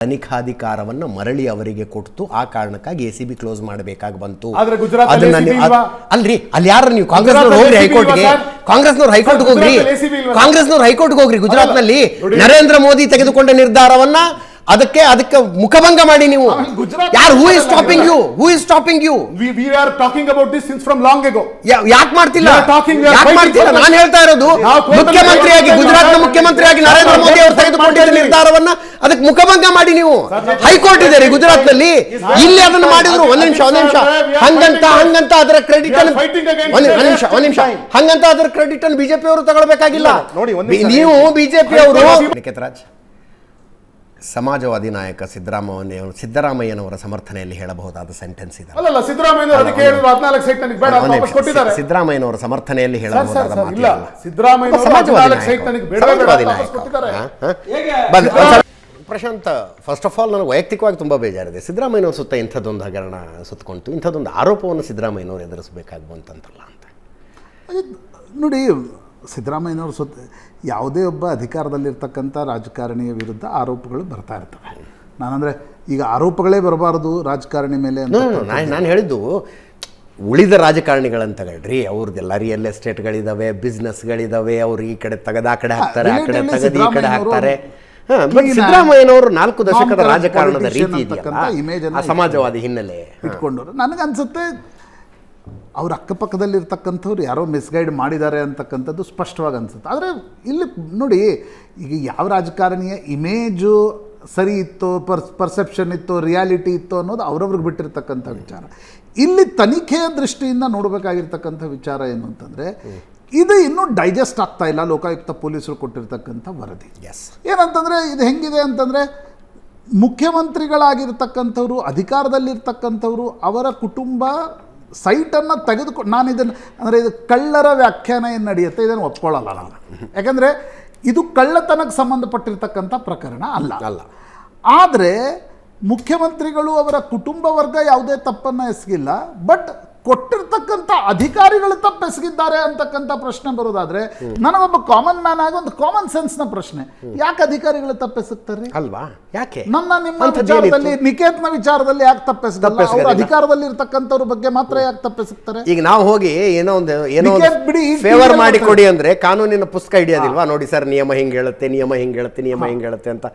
ತನಿಖಾಧಿಕಾರವನ್ನು ಮರಳಿ ಅವರಿಗೆ ಕೊಟ್ಟು ಆ ಕಾರಣಕ್ಕಾಗಿ ಎಸಿಬಿ ಕ್ಲೋಸ್ ಮಾಡಬೇಕಾಗಿ ಬಂತು. ಅಲ್ರಿ ಅಲ್ಲಿ ಯಾರು ನೀವು ಕಾಂಗ್ರೆಸ್ನವ್ರು ಹೋಗ್ರಿ ಹೈಕೋರ್ಟ್ಗೆ, ಕಾಂಗ್ರೆಸ್ನವ್ರು ಹೈಕೋರ್ಟ್ಗೆ ಹೋಗ್ರಿ. ಗುಜರಾತ್ ನಲ್ಲಿ ನರೇಂದ್ರ ಮೋದಿ ತೆಗೆದುಕೊಂಡ ನಿರ್ಧಾರವನ್ನ ಅದಕ್ಕೆ ಮುಖಭಂಗ ಮಾಡಿ ನೀವು. ಯಾರು who is stopping you? We are talking about this since from long ago. ಯಾಕೆ ಮಾಡ್ತಿಲ್ಲ? ನಾನು ಹೇಳ್ತಾ ಇರೋದು ಮುಖ್ಯಮಂತ್ರಿಯಾಗಿ ಗುಜರಾತ್ನ ಮುಖ್ಯಮಂತ್ರಿಯಾಗಿ ನರೇಂದ್ರ ಮೋದಿ ಅವರು ತೆಗೆದುಕೊಂಡಿದ್ದ ನಿರ್ಧಾರವನ್ನ ಅದಕ್ಕೆ ಮುಖಭಂಗ ಮಾಡಿ ನೀವು. ಹೈಕೋರ್ಟ್ ಇದೆ ರೀ ಗುಜರಾತ್ ನಲ್ಲಿ, ಇಲ್ಲಿ ಅದನ್ನು ಮಾಡಿದ್ರು. ಒಂದ್ ನಿಮಿಷ ಹಂಗಂತ ಅದರ ಕ್ರೆಡಿಟ್ ಅದರ ಕ್ರೆಡಿಟ್ ಅನ್ನು ಬಿಜೆಪಿ ಅವರು ತಗೊಳ್ಬೇಕಾಗಿಲ್ಲ. ನೀವು ಬಿಜೆಪಿ ಅವರು ನಿಖೇತ್ ಸಮಾಜವಾದಿ ನಾಯಕ ಸಿದ್ದರಾಮಯ್ಯನವರ ಸಮರ್ಥನೆಯಲ್ಲಿ ಹೇಳಬಹುದಾದ ಸೆಂಟೆನ್ಸ್ ಇದೆ. ಸಿದ್ದರಾಮಯ್ಯನವರ ಸಮರ್ಥನೆಯಲ್ಲಿ ಹೇಳಬಹುದಾದ ಪ್ರಶಾಂತ್, ಫಸ್ಟ್ ಆಫ್ ಆಲ್ ನನಗೆ ವೈಯಕ್ತಿಕವಾಗಿ ತುಂಬ ಬೇಜಾರಿದೆ. ಸಿದ್ದರಾಮಯ್ಯನವ್ರ ಸುತ್ತ ಇಂಥದ್ದೊಂದು ಹಗರಣ ಸುತ್ತಕೊಂತು, ಇಂಥದ್ದೊಂದು ಆರೋಪವನ್ನು ಸಿದ್ದರಾಮಯ್ಯನವರು ಎದುರಿಸಬೇಕಾಗಿ ಬಂತಂತಲ್ಲ ಅಂತ. ನೋಡಿ, ಸಿದ್ದರಾಮಯ್ಯನವ್ರ ಯಾವುದೇ ಒಬ್ಬ ಅಧಿಕಾರದಲ್ಲಿರ್ತಕ್ಕಂಥ ರಾಜಕಾರಣಿಯ ವಿರುದ್ಧ ಆರೋಪಗಳು ಬರ್ತಾ ಇರ್ತವೆ. ನಾನಂದರೆ ಈಗ ಆರೋಪಗಳೇ ಬರಬಾರದು ರಾಜಕಾರಣಿ ಮೇಲೆ ಅಂತ ನಾನು ಹೇಳಿದ್ದು. ಉಳಿದ ರಾಜಕಾರಣಿಗಳಂತ ಹೇಳ್ರಿ, ಅವ್ರದ್ದೆಲ್ಲ ರಿಯಲ್ ಎಸ್ಟೇಟ್ಗಳಿದ್ದಾವೆ, ಬಿಸ್ನೆಸ್ಗಳಿದ್ದಾವೆ, ಅವ್ರು ಈ ಕಡೆ ತೆಗೆದು ಆ ಕಡೆ ಹಾಕ್ತಾರೆ, ಆ ಕಡೆ ತೆಗೆದು ಈ ಕಡೆ ಹಾಕ್ತಾರೆ. ಸಿದ್ದರಾಮಯ್ಯನವರು 4 ದಶಕದ ರಾಜಕಾರಣದ ರೀತಿ ಇದೆಯಲ್ಲ, ಸಮಾಜವಾದಿ ಹಿನ್ನೆಲೆ ಇಟ್ಕೊಂಡವ್ರು. ನನಗನ್ಸುತ್ತೆ ಅವ್ರ ಅಕ್ಕಪಕ್ಕದಲ್ಲಿರ್ತಕ್ಕಂಥವ್ರು ಯಾರೋ ಮಿಸ್ಗೈಡ್ ಮಾಡಿದ್ದಾರೆ ಅಂತಕ್ಕಂಥದ್ದು ಸ್ಪಷ್ಟವಾಗಿ ಅನಿಸುತ್ತೆ. ಆದರೆ ಇಲ್ಲಿ ನೋಡಿ, ಈಗ ಯಾವ ರಾಜಕಾರಣಿಯ ಇಮೇಜು ಸರಿ ಇತ್ತೋ, ಪರ್ಸೆಪ್ಷನ್ ಇತ್ತೋ, ರಿಯಾಲಿಟಿ ಇತ್ತೋ ಅನ್ನೋದು ಅವ್ರವ್ರಿಗೆ ಬಿಟ್ಟಿರ್ತಕ್ಕಂಥ ವಿಚಾರ. ಇಲ್ಲಿ ತನಿಖೆಯ ದೃಷ್ಟಿಯಿಂದ ನೋಡಬೇಕಾಗಿರ್ತಕ್ಕಂಥ ವಿಚಾರ ಏನು ಅಂತಂದರೆ, ಇದು ಇನ್ನೂ ಡೈಜೆಸ್ಟ್ ಆಗ್ತಾ ಇಲ್ಲ ಲೋಕಾಯುಕ್ತ ಪೊಲೀಸರು ಕೊಟ್ಟಿರ್ತಕ್ಕಂಥ ವರದಿ. ಏನಂತಂದರೆ ಇದು ಹೆಂಗಿದೆ ಅಂತಂದರೆ, ಮುಖ್ಯಮಂತ್ರಿಗಳಾಗಿರ್ತಕ್ಕಂಥವ್ರು, ಅಧಿಕಾರದಲ್ಲಿರ್ತಕ್ಕಂಥವ್ರು, ಅವರ ಕುಟುಂಬ ಸೈಟನ್ನು ತೆಗೆದುಕೊಂಡು, ನಾನು ಇದನ್ನು ಅಂದರೆ ಇದು ಕಳ್ಳರ ವ್ಯಾಖ್ಯಾನ ಏನು ನಡೆಯುತ್ತೆ ಇದನ್ನು ಒಪ್ಕೊಳ್ಳಲ್ಲ ನಾನು. ಯಾಕಂದರೆ ಇದು ಕಳ್ಳತನಕ್ಕೆ ಸಂಬಂಧಪಟ್ಟಿರ್ತಕ್ಕಂಥ ಪ್ರಕರಣ ಅಲ್ಲ. ಆದರೆ ಮುಖ್ಯಮಂತ್ರಿಗಳು ಅವರ ಕುಟುಂಬ ವರ್ಗ ಯಾವುದೇ ತಪ್ಪನ್ನು ಎಸಗಿಲ್ಲ, ಬಟ್ ಕೊಟ್ಟಿರ್ತಕ್ಕಂಥ ಅಧಿಕಾರಿಗಳು ತಪ್ಪೆಸಗಿದ್ದಾರೆ ಅಂತಕ್ಕಂಥ ಪ್ರಶ್ನೆ ಬರೋದಾದ್ರೆ, ನನಗೊಬ್ಬ ಕಾಮನ್ ಮ್ಯಾನ್ ಆಗಿ ಒಂದು ಕಾಮನ್ ಸೆನ್ಸ್ನ ಪ್ರಶ್ನೆ, ಯಾಕೆ ಅಧಿಕಾರಿಗಳು ತಪ್ಪೆಸಗ್ತಾರೆ ಅಲ್ವಾ? ಯಾಕೆ ನಿಮ್ಮ ವಿಚಾರದಲ್ಲಿ, ನಿಕೇತ್ನ ವಿಚಾರದಲ್ಲಿ ಯಾಕೆ ತಪ್ಪೆಸಗಲ್ಲ? ಅವರು ಅಧಿಕಾರದಲ್ಲಿ ಇರ್ತಕ್ಕಂಥವ್ರ ಬಗ್ಗೆ ಮಾತ್ರ ಯಾಕೆ ತಪ್ಪೆಸಗ್ತಾರೆ? ಈಗ ನಾವು ಹೋಗಿ ಏನೋ ಒಂದು ಫೇವರ್ ಮಾಡಿ ಕೊಡಿ ಅಂದ್ರೆ ಕಾನೂನಿನ ಪುಸ್ತಕ ಹಿಡಿಯೋದಿಲ್ವಾ? ನೋಡಿ ಸರ್, ನಿಯಮ ಹಿಂಗೆ ಹೇಳುತ್ತೆ ಅಂತ